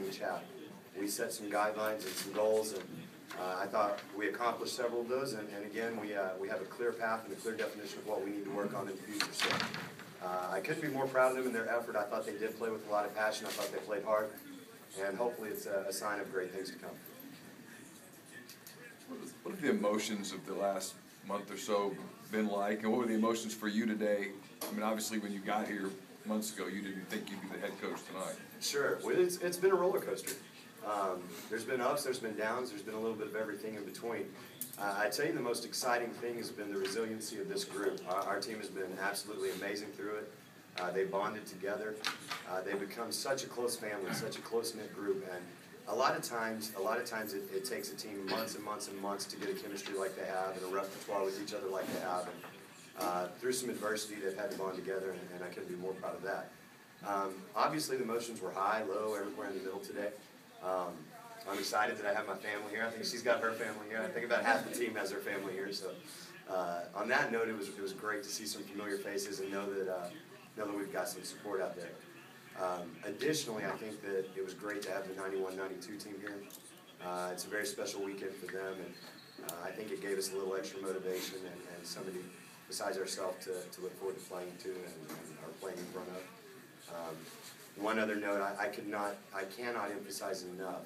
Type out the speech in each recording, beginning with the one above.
each half. We set some guidelines and some goals, and I thought we accomplished several of those, and again, we have a clear path and a clear definition of what we need to work on in the future. So I couldn't be more proud of them and their effort. I thought they did play with a lot of passion. I thought they played hard, and hopefully it's a sign of great things to come. What have the emotions of the last month or so been like, and what were the emotions for you today? I mean, obviously when you got here months ago, you didn't think you'd be the head coach tonight. Sure. Well, it's been a roller coaster. There's been ups, there's been downs, there's been a little bit of everything in between. I tell you, the most exciting thing has been the resiliency of this group. Our team has been absolutely amazing through it. They bonded together. They've become such a close family, such a close-knit group, and a lot of times it takes a team months and months and months to get a chemistry like they have and a repertoire with each other like they have. And through some adversity, they've had to bond together, and I couldn't be more proud of that. Obviously, the emotions were high, low, everywhere in the middle today. I'm excited that I have my family here. I think she's got her family here. I think about half the team has their family here. So on that note, it was great to see some familiar faces and know that we've got some support out there. Additionally, I think that it was great to have the 91-92 team here. It's a very special weekend for them, and I think it gave us a little extra motivation and somebody besides ourselves to look forward to playing to and are playing in front of. One other note, I cannot emphasize enough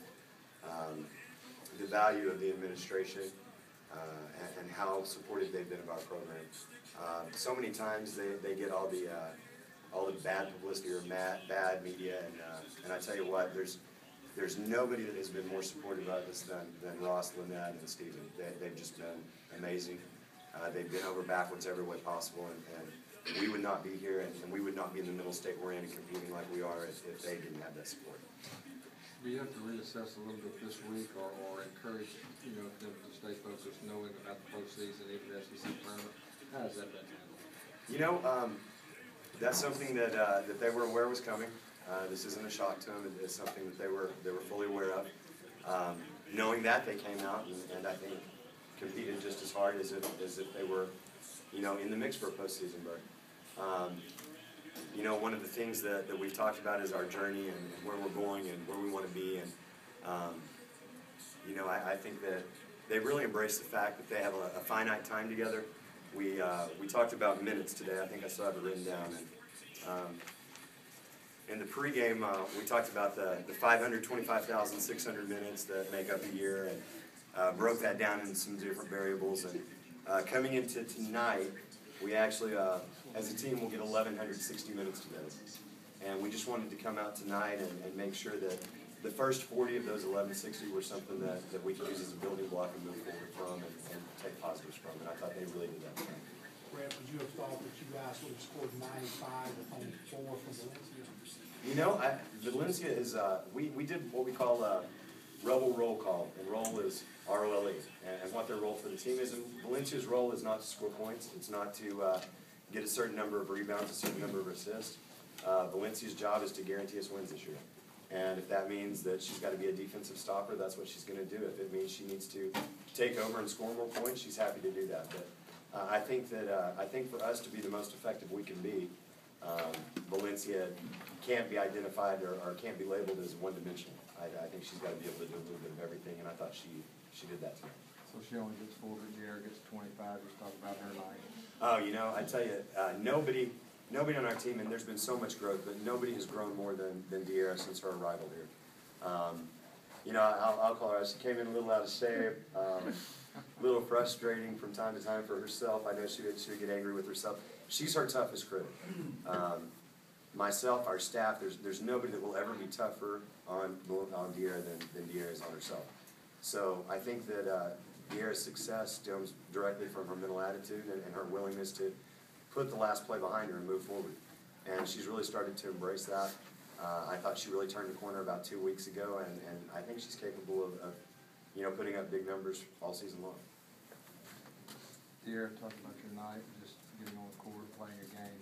the value of the administration and how supportive they've been of our program. So many times they get all the bad publicity or bad media, and I tell you what, there's nobody that has been more supportive of us than Ross, Lynette, and Stephen. They've just been amazing. They've been over backwards every way possible, and we would not be here, and we would not be in the middle state we're in and competing like we are if they didn't have that support. Do you have to reassess a little bit this week, or encourage them to stay focused, knowing about the postseason, even the SEC tournament? How has that been handled? That's something that they were aware was coming. This isn't a shock to them. It's something that they were fully aware of. Knowing that, they came out and I think competed just as hard as if they were, in the mix for a postseason berth. One of the things that we've talked about is our journey and where we're going and where we want to be. And I think that they really embrace the fact that they have a finite time together. We talked about minutes today. I think I still have it written down. And in the pregame, we talked about the 525,600 minutes that make up a year, and broke that down into some different variables. And coming into tonight, we actually, as a team, will get 1,160 minutes together. And we just wanted to come out tonight and make sure that the first 40 of those 1,160 were something that we could use as a building block and move forward from and take positives from. And I thought they really did that tonight. Brett, would you have thought that you guys would have scored 95 with only 4 from Valencia? Valencia is, we did what we call Rebel roll call, and roll is R-O-L-E, and what their role for the team is. And Valencia's role is not to score points. It's not to get a certain number of rebounds, a certain number of assists. Valencia's job is to guarantee us wins this year. And if that means that she's got to be a defensive stopper, that's what she's going to do. If it means she needs to take over and score more points, she's happy to do that. But I think for us to be the most effective we can be, Valencia can't be identified or can't be labeled as one-dimensional. I think she's got to be able to do a little bit of everything, and I thought she did that tonight. So she only gets 40, Diara gets 25. Just talk about her night. Oh, I tell you, nobody on our team, and there's been so much growth, but nobody has grown more than Diara since her arrival here. I'll call her. She came in a little out of shape, a little frustrating from time to time for herself. I know she would get angry with herself. She's our toughest critic. Myself, our staff, there's nobody that will ever be tougher on Diara than Diara is on herself. So I think that Diara's success stems directly from her mental attitude and her willingness to put the last play behind her and move forward. And she's really started to embrace that. I thought she really turned the corner about 2 weeks ago, and I think she's capable of putting up big numbers all season long. Diara, talk about your night, just getting on the court, playing a game,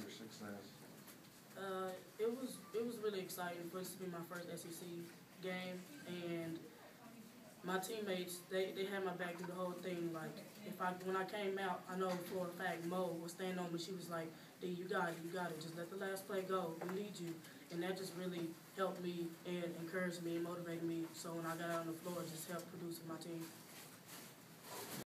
your success. It was really exciting for this to be my first SEC game, and my teammates they had my back through the whole thing. Like when I came out, I know for a fact Mo was standing on me. She was like, "D, you got it. Just let the last play go. We need you." and that just really helped me and encouraged me and motivated me. So when I got out on the floor, it just helped producing my team.